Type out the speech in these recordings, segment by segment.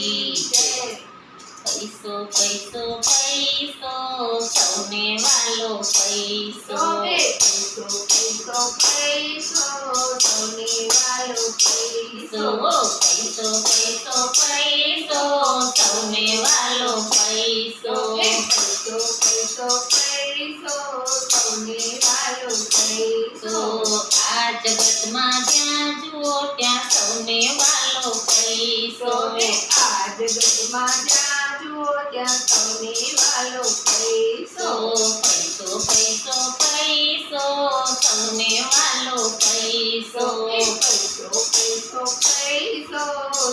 કી જય। પૈસો પૈસો પૈસો સૌને વાલો પૈસો। પૈસો પૈસો પૈસો સૌને વાલો પૈસો। પૈસો પૈસો પૈસો સૌને વાલો પૈસો। પૈસો પૈસો પૈસો સૌને વાલો પૈસો। આ જગતમાં જ્યાં જુઓ ત્યાં સૌને વાલો પૈસો। આ જગતમાં જ્યાં જુઓ ત્યાં સૌને વાલો પૈસો। પૈસો પૈસો પૈસો સૌને વાલો પૈસો। પૈસો પૈસો પૈસો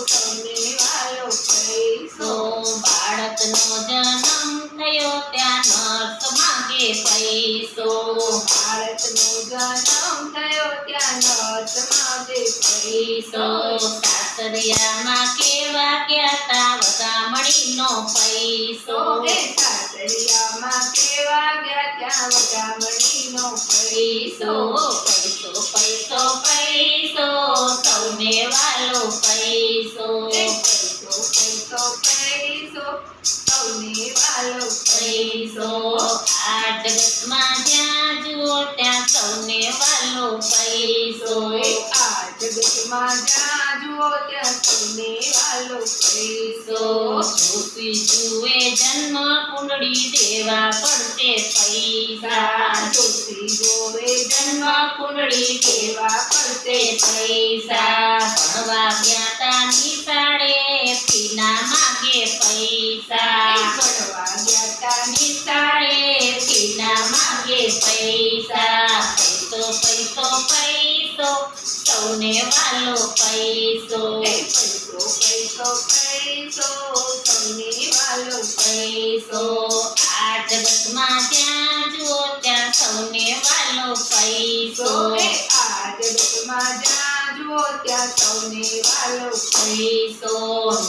સૌને વાલો પૈસો। બાળકનો જન્મ થયો ત્યાં નર્સ માંગે પૈસો। બાળકનો જન્મ થયો ત્યાં નર્સ માંગે પૈસો। સાસરિયામાં કેવા ગયા તા વગામણીનો પૈસો। સાસરિયામાં કેવા ગયા ત્યાં વગામણીનો પૈસો। પૈસો પૈસો પૈસો સૌને વાલો પૈસો। પૈસો પૈસો પૈસો સૌને વાલો પૈસો। આ જગતમાં જ્યાં જુઓ ત્યાં સૌને વાલો પૈસો। આ જગતમાં જ્યાં જુઓ ત્યાં સૌને વાલો પૈસો। જોતી જુએ જન્મ કુંડળી દેવા પડશે પૈસા। જોતી જોવે જન્મ કુંડળી દેવા પડશે પૈસા। ભણવા ગયા તા નિશાળે ફીના માગે પૈસા। ભણવા ગયા તા નિશાળે ફીના માગે પૈસા। પૈસો પૈસો પૈસો સૌને વાલો પૈસો। પૈસો પૈસો પૈસો સૌને વાલો પૈસો આ જગતમાં જ્યાં જુઓ ત્યાં સૌને વાલો પૈસો। આ જગતમાં જ્યાં જુઓ ત્યાં સૌને વાલો પૈસો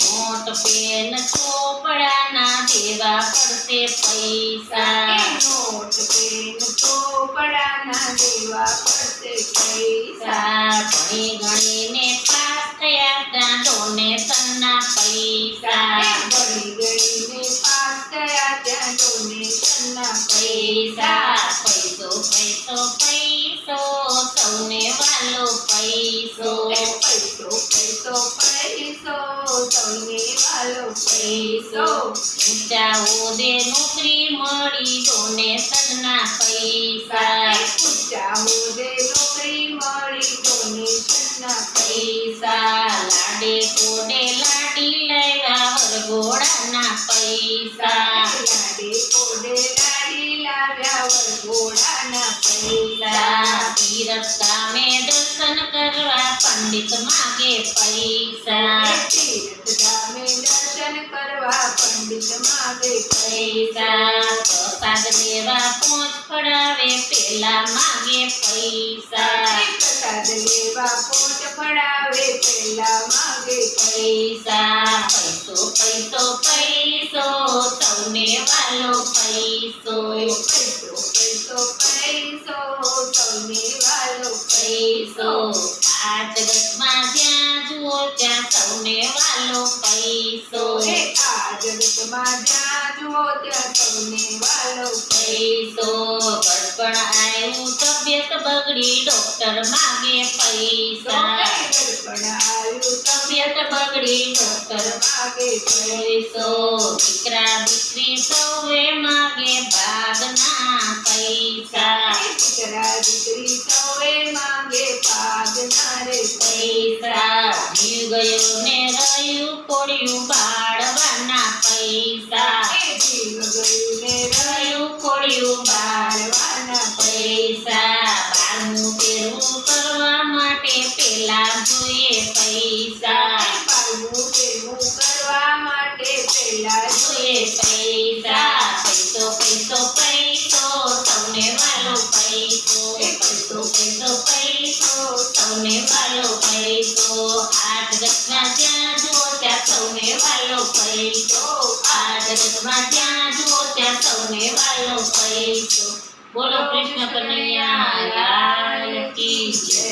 નોટ પેન ચોપડાના દેવા પડશે પૈસા। નોટ પેન ચોપડાના દેવા પડશે પૈસા। ભણી ગણીને પાસ થયા ત્યાં ડોનેશનના પૈસા। ભણી ગણીને પાસ થયા ત્યાં ડોનેશનના પૈસા પૈસો પૈસો પૈસો સૌને વાલો પૈસો। પૈસો પૈસો પૈસો સૌને વાલો પૈસો। ઊંચા હોદે નોકરી મળી ડોનેશનના પૈસા। ઊંચા હોદે નોકરી મળી ડોનેશનના પૈસા લાડે કોડે લાડી લાવ્યા વરઘોડાના પૈસા। લાડે કોડે લાડી લાવ્યા વરઘોડાના પૈસા તીરથ ગામે દર્શન કરવા પંડિત માગે પૈસા। તીર્થ ધામે દર્શન કરવા પંડિત માગે પૈસા પ્રસાદ લેવા પહોંચ પડાવે પેલા માગે પૈસા। પ્રસાદ લેવા પોટ પડાવે પેલા માગે પૈસા પૈસો પૈસો પૈસો સૌને વાલો પૈસો। પૈસો પૈસો પૈસો સૌને વાલો પૈસો આ જગતમાં જ્યાં જુઓ ત્યાં સૌને વાલો પૈસો। આ જગતમાં જ્યાં જુઓ ત્યાં સૌને વાલો પૈસો ગડપણ આવ્યું તબિયત બગડી ડોક્ટર માગે પૈસા। ગડપણ આવ્યું તબિયત બગડી ડોક્ટર માગે પૈસો દીકરા દીકરી સૌએ માગે ભાગના પૈસા। દીકરા દીકરી સૌએ માગે ભાગના રે પૈસા જીવ ગયો ને રહ્યું પડ્યું બાળવાના પૈસા। જીવ ગયું ને રહ્યું પડ્યું બાળવાના પૈસા બારમું તેરમું કરવા માટે પેલા જોઈએ પૈસા। બારમું તેરમું કરવા માટે પેલા જોઈએ પૈસા પૈસો પૈસો પૈસો સૌને વાલો પૈસો। પૈસો પૈસો પૈસો સૌને વાલો પૈસો આ જગતમાં જ્યાં જુઓ ત્યાં સૌને વાલો પૈસો। આ જગતમાં જ્યાં જુઓ ત્યાં સૌને વાલો પૈસો। બોલો કૃષ્ણ કનૈયા લાલ કી જય।